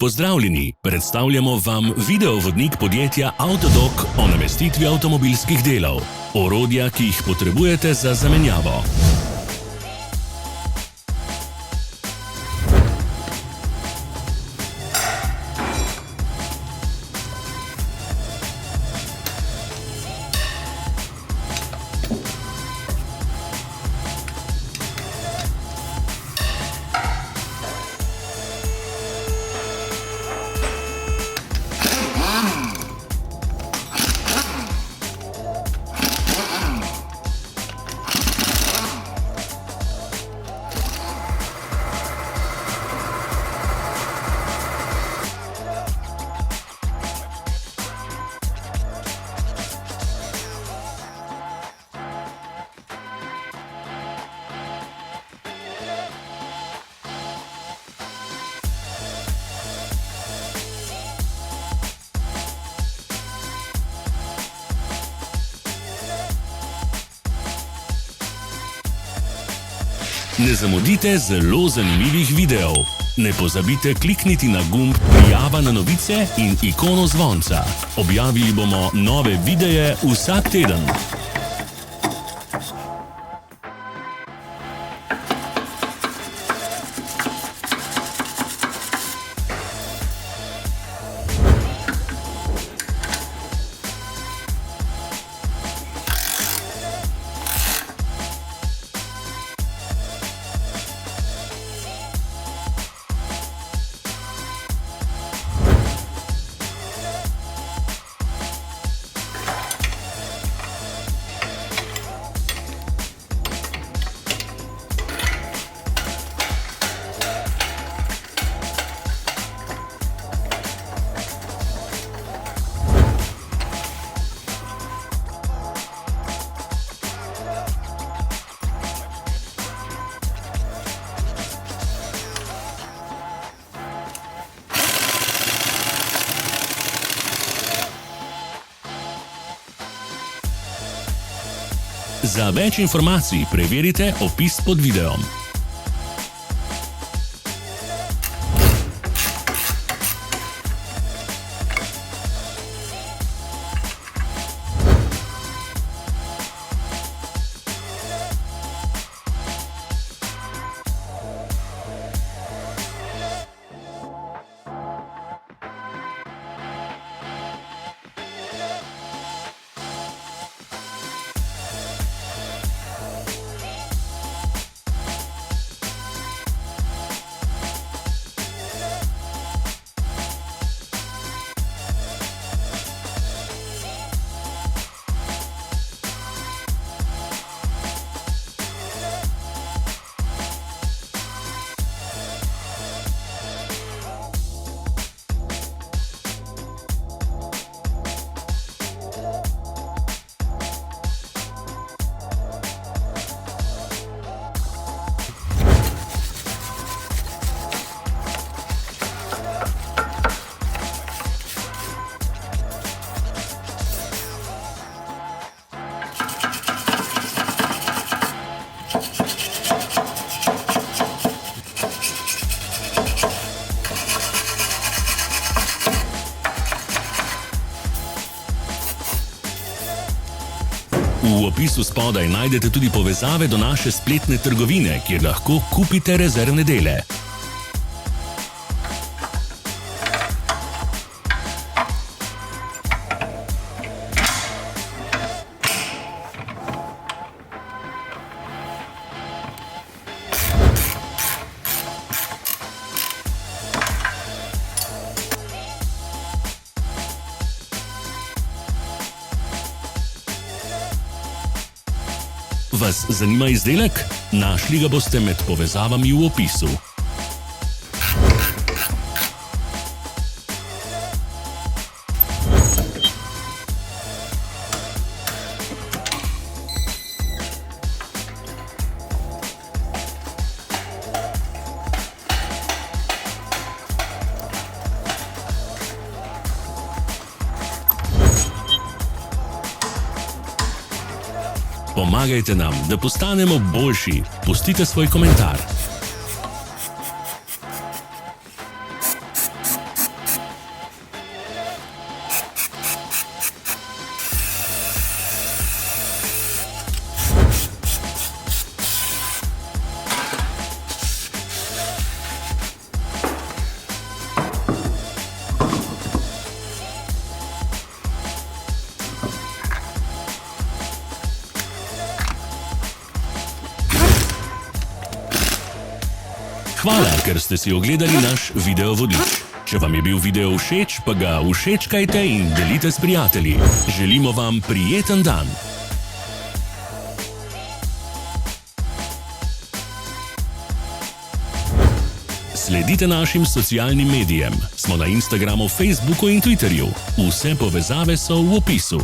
Pozdravljeni, predstavljamo vam videovodnik podjetja Autodoc o namestitvi avtomobilskih delov, orodja, ki jih potrebujete za zamenjavo. Ne zamudite zelo zanimivih videov. Ne pozabite klikniti na gumb Prijava na novice in ikono zvonca. Objavili bomo nove videe vsak teden. Za več informacij preverite opis pod videom. V opisu spodaj najdete tudi povezave do naše spletne trgovine, kjer lahko kupite rezervne dele. Vas zanima izdelek? Našli ga boste med povezavami v opisu. Pomagajte nam, da postanemo boljši. Pustite svoj komentar. Hvala, ker ste si ogledali naš video vodič. Če vam je bil video všeč, pa ga všečkajte in delite s prijatelji. Želimo vam prijeten dan. Sledite našim socialnim medijem. Smo na Instagramu, Facebooku in Twitterju. Vse povezave so v opisu.